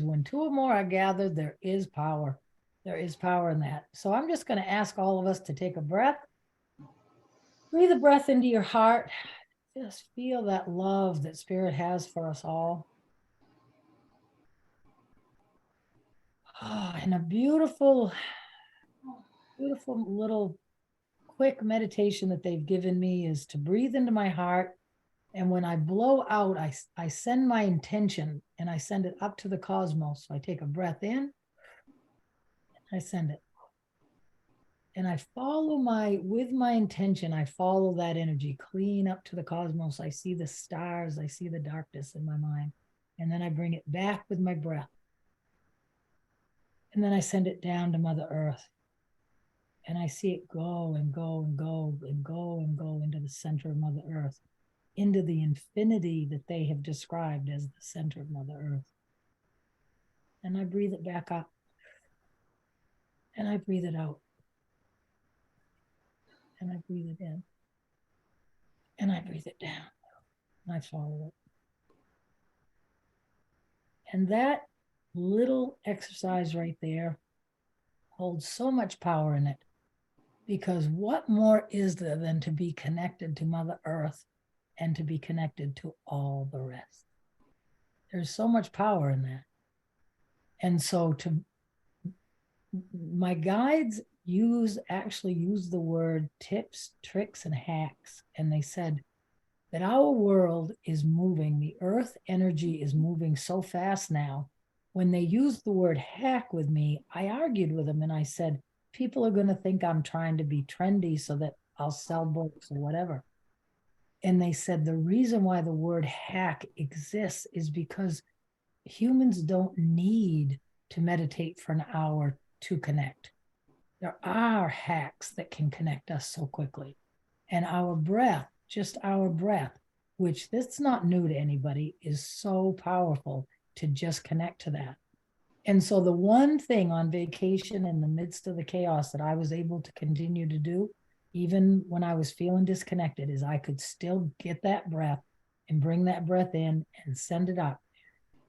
when two or more are gathered, there is power. There is power in that. So I'm just going to ask all of us to take a breath. Breathe a breath into your heart. Just feel that love that Spirit has for us all. Oh, and a beautiful, beautiful little quick meditation that they've given me is to breathe into my heart. And when I blow out, I send my intention and I send it up to the cosmos. So I take a breath in, I send it. And I follow with my intention, I follow that energy clean up to the cosmos. I see the stars, I see the darkness in my mind. And then I bring it back with my breath. And then I send it down to Mother Earth. And I see it go and go and go and go and go into the center of Mother Earth, into the infinity that they have described as the center of Mother Earth. And I breathe it back up. And I breathe it out. And I breathe it in. And I breathe it down. And I follow it. And that little exercise right there holds so much power in it. Because what more is there than to be connected to Mother Earth and to be connected to all the rest? There's so much power in that. And so my guides actually use the word tips, tricks, and hacks. And they said that our world is moving, the earth energy is moving so fast now. When they used the word hack with me, I argued with them and I said, people are going to think I'm trying to be trendy so that I'll sell books or whatever. And they said the reason why the word hack exists is because humans don't need to meditate for an hour to connect. There are hacks that can connect us so quickly. And our breath, just our breath, which that's not new to anybody, is so powerful to just connect to that. And so the one thing on vacation in the midst of the chaos that I was able to continue to do, even when I was feeling disconnected, is I could still get that breath and bring that breath in and send it up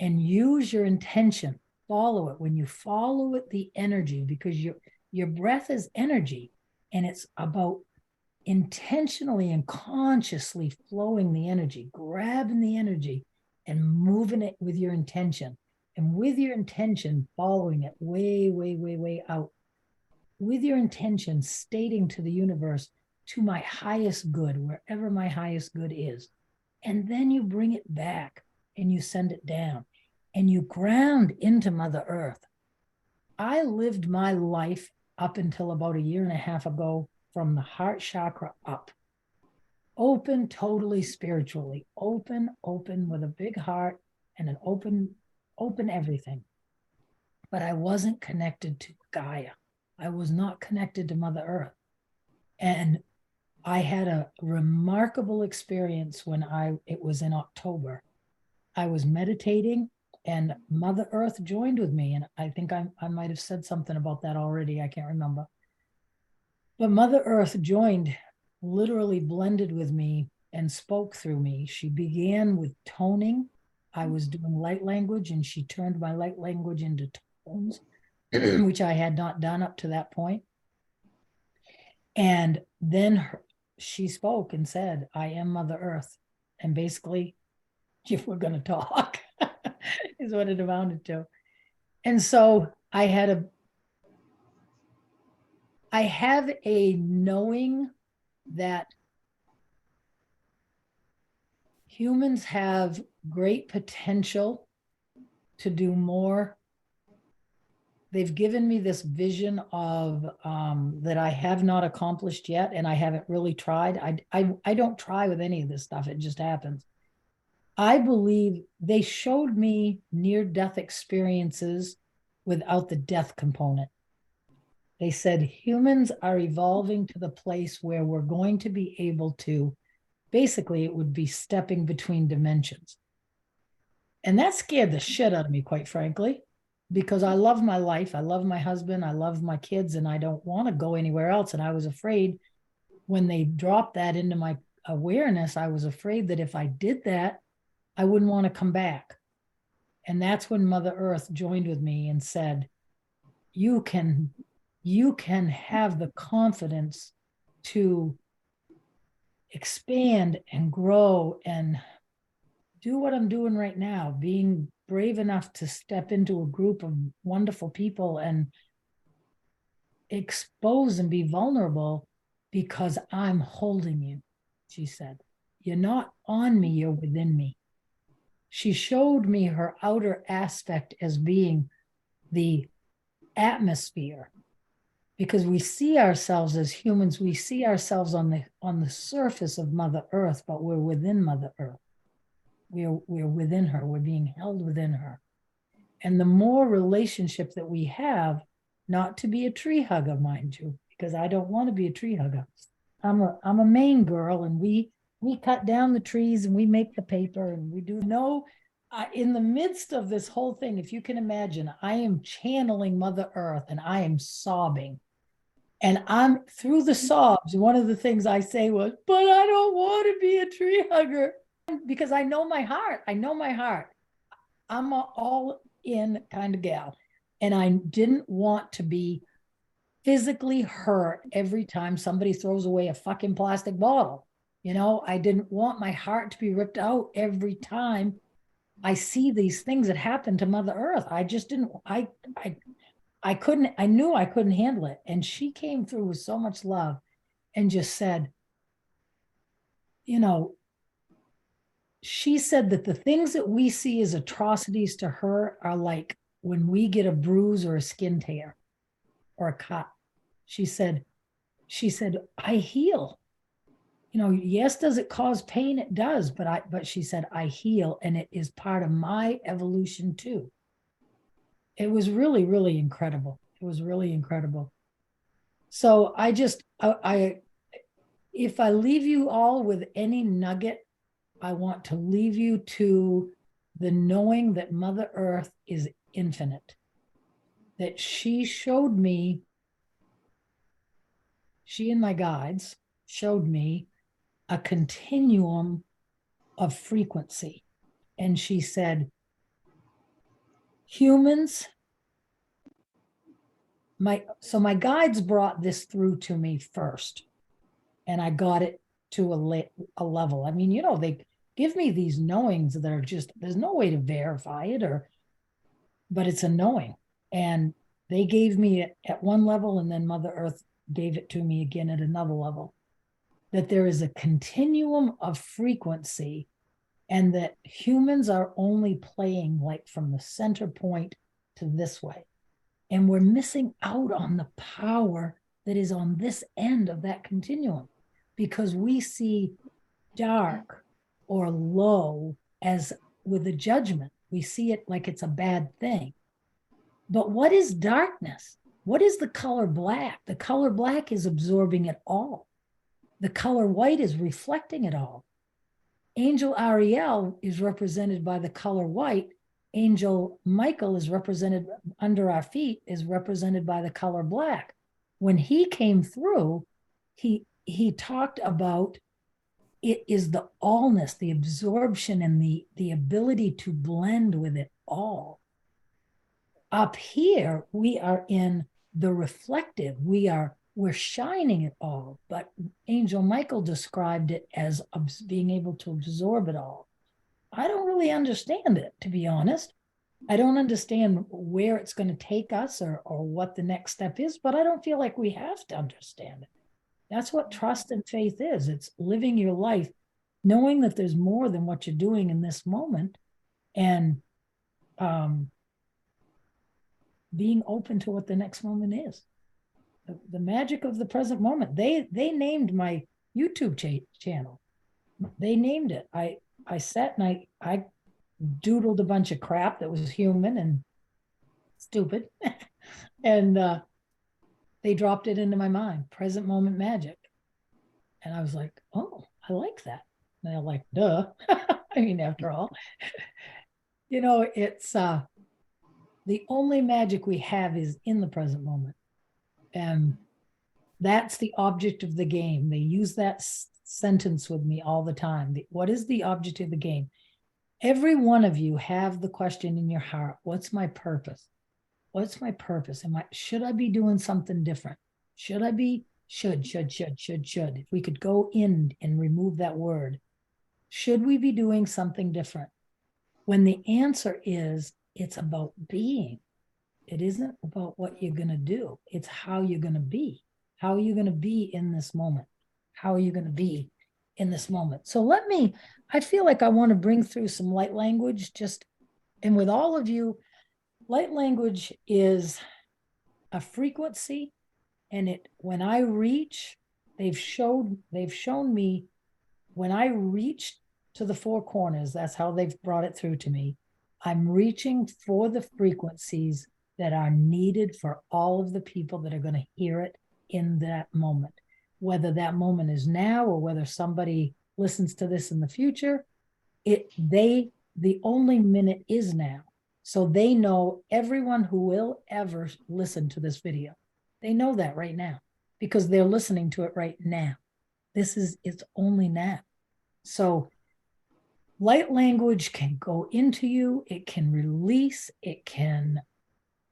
and use your intention. Follow it. When you follow it, the energy, because your breath is energy, and it's about intentionally and consciously flowing the energy, grabbing the energy and moving it with your intention. And with your intention, following it way, way, way, way out. With your intention, stating to the universe, to my highest good, wherever my highest good is. And then you bring it back and you send it down and you ground into Mother Earth. I lived my life up until about a year and a half ago from the heart chakra up. Open, totally spiritually. Open with a big heart and an open everything. But I wasn't connected to Gaia. I was not connected to Mother Earth. And I had a remarkable experience when it was in October. I was meditating and Mother Earth joined with me. And I think I might have said something about that already. I can't remember. But Mother Earth joined, literally blended with me and spoke through me. She began with toning. I was doing light language and she turned my light language into tones, which I had not done up to that point. And then she spoke and said, I am Mother Earth. And basically, if we're going to talk, is what it amounted to. And so I have a knowing that humans have great potential to do more. They've given me this vision of that I have not accomplished yet, and I haven't really tried. I don't try with any of this stuff. It just happens. I believe they showed me near-death experiences without the death component. They said humans are evolving to the place where we're going to be able to, basically, it would be stepping between dimensions. And that scared the shit out of me, quite frankly, because I love my life. I love my husband. I love my kids, and I don't want to go anywhere else. And I was afraid when they dropped that into my awareness, I was afraid that if I did that, I wouldn't want to come back. And that's when Mother Earth joined with me and said, you can have the confidence to expand and grow and do what I'm doing right now, being brave enough to step into a group of wonderful people and expose and be vulnerable because I'm holding you, she said. You're not on me, you're within me. She showed me her outer aspect as being the atmosphere, because we see ourselves as humans, we see ourselves on the surface of Mother Earth, but we're within Mother Earth. We're within her, we're being held within her. And the more relationship that we have, not to be a tree hugger, mind you, because I don't want to be a tree hugger. I'm a Maine girl, and we cut down the trees and we make the paper and we do no. In the midst of this whole thing, if you can imagine, I am channeling Mother Earth and I am sobbing. And I'm through the sobs. One of the things I say was, but I don't want to be a tree hugger, because I know my heart. I know my heart. I'm a all in kind of gal. And I didn't want to be physically hurt every time somebody throws away a fucking plastic bottle. I didn't want my heart to be ripped out every time I see these things that happen to Mother Earth. I just didn't, I couldn't, I knew I couldn't handle it. And she came through with so much love and just said, she said that the things that we see as atrocities to her are like when we get a bruise or a skin tear or a cut. She said, I heal. Yes, does it cause pain? It does, but she said, I heal, and it is part of my evolution too. It was really, really incredible. It was really incredible. So if I leave you all with any nugget, I want to leave you to the knowing that Mother Earth is infinite, that she and my guides showed me a continuum of frequency. And she said, humans, my guides brought this through to me first, and I got it to a level. I mean, they give me these knowings that are just, there's no way to verify it, but it's a knowing. And they gave me it at one level, and then Mother Earth gave it to me again at another level, that there is a continuum of frequency, and that humans are only playing like from the center point to this way. And we're missing out on the power that is on this end of that continuum, because we see dark or low as with a judgment. We see it like it's a bad thing. But what is darkness? What is the color black? The color black is absorbing it all. The color white is reflecting it all. Angel Ariel is represented by the color white. Angel Michael is represented under our feet, is represented by the color black. When he came through, he talked about it is the allness, the absorption, and the ability to blend with it all. Up here, we are in the reflective. We're shining it all, but Angel Michael described it as being able to absorb it all. I don't really understand it, to be honest. I don't understand where it's going to take us or what the next step is, but I don't feel like we have to understand it. That's what trust and faith is. It's living your life knowing that there's more than what you're doing in this moment, and being open to what the next moment is. The magic of the present moment. They named my YouTube channel. They named it. I sat and I doodled a bunch of crap that was human and stupid, and they dropped it into my mind. Present moment magic, and I was like, oh, I like that. And they're like, duh. I mean, after all, it's the only magic we have is in the present moment. And that's the object of the game. They use that sentence with me all the time. What is the object of the game? every one of you have the question in your heart, what's my purpose? What's my purpose? Should I be doing something different? Should I be, should. If we could go in and remove that word, should we be doing something different? When the answer is, it's about being. It isn't about what you're going to do. It's how you're going to be. How are you going to be in this moment? How are you going to be in this moment? So I feel like I want to bring through some light language and with all of you, light language is a frequency, and when I reach, they've shown me when I reach to the four corners, that's how they've brought it through to me. I'm reaching for the frequencies that are needed for all of the people that are going to hear it in that moment. Whether that moment is now or whether somebody listens to this in the future, the only minute is now. So they know, everyone who will ever listen to this video, they know that right now because they're listening to it right now. It's only now. So light language can go into you, it can release, it can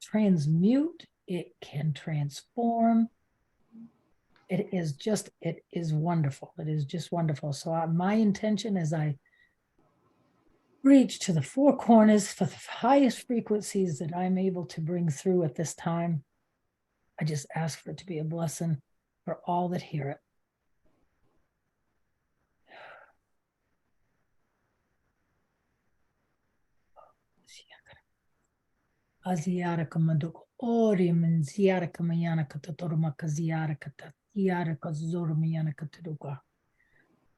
transmute, it can transform. It is wonderful. It is just wonderful. So my intention as I reach to the four corners for the highest frequencies that I'm able to bring through at this time, I just ask for it to be a blessing for all that hear it. Aziara kamandoko ori min ziara kamayana katatorma kaziara kata ziara kazoro miyana kataduka.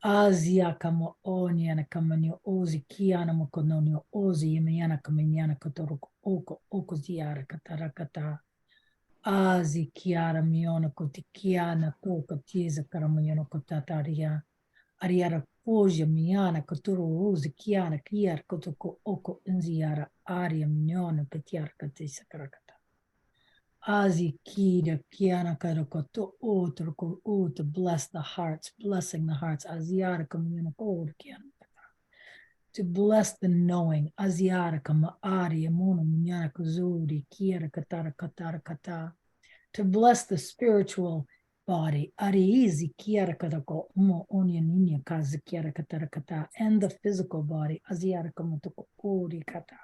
Azia kamo oniana kamanyo ozi kiana mokononyo ozi yamiana kamanyana katoroko oko ziara katarakata. Azi kiara miona koti kiana toka tiza karamayana kotataria. Ariara poja miana katuru uzi kiana kiara kotoko oko inziara aria miona katiara katisa karakata. Azi kida kiana karakoto o to bless the hearts, blessing the hearts. Aziara kamina kod kiana. To bless the knowing. Aziara kama aria mona miana kazuri kiara katara katara kata. To bless the spiritual body, ariizi kiara katako umo onya ninya kazi kiara katara kata, and the physical body, aziara kamatoko ori kata.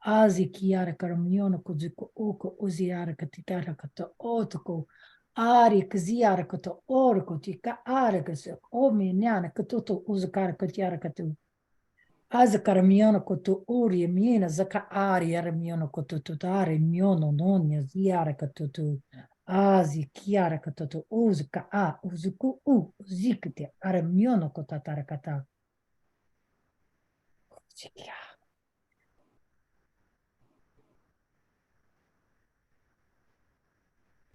Azi kiara karamyono kuzuko oko oziara katikara kata otoko ari kaziara kata orko tika ara kaso ome nyana katoto uzakara katiara katu. Aza karamyono koto ori miena zaka ari aramyono koto tutare myono nonya ziara katutu. Azi kiara katoto uzka a uzuku uzikte aramyono kotatara kata.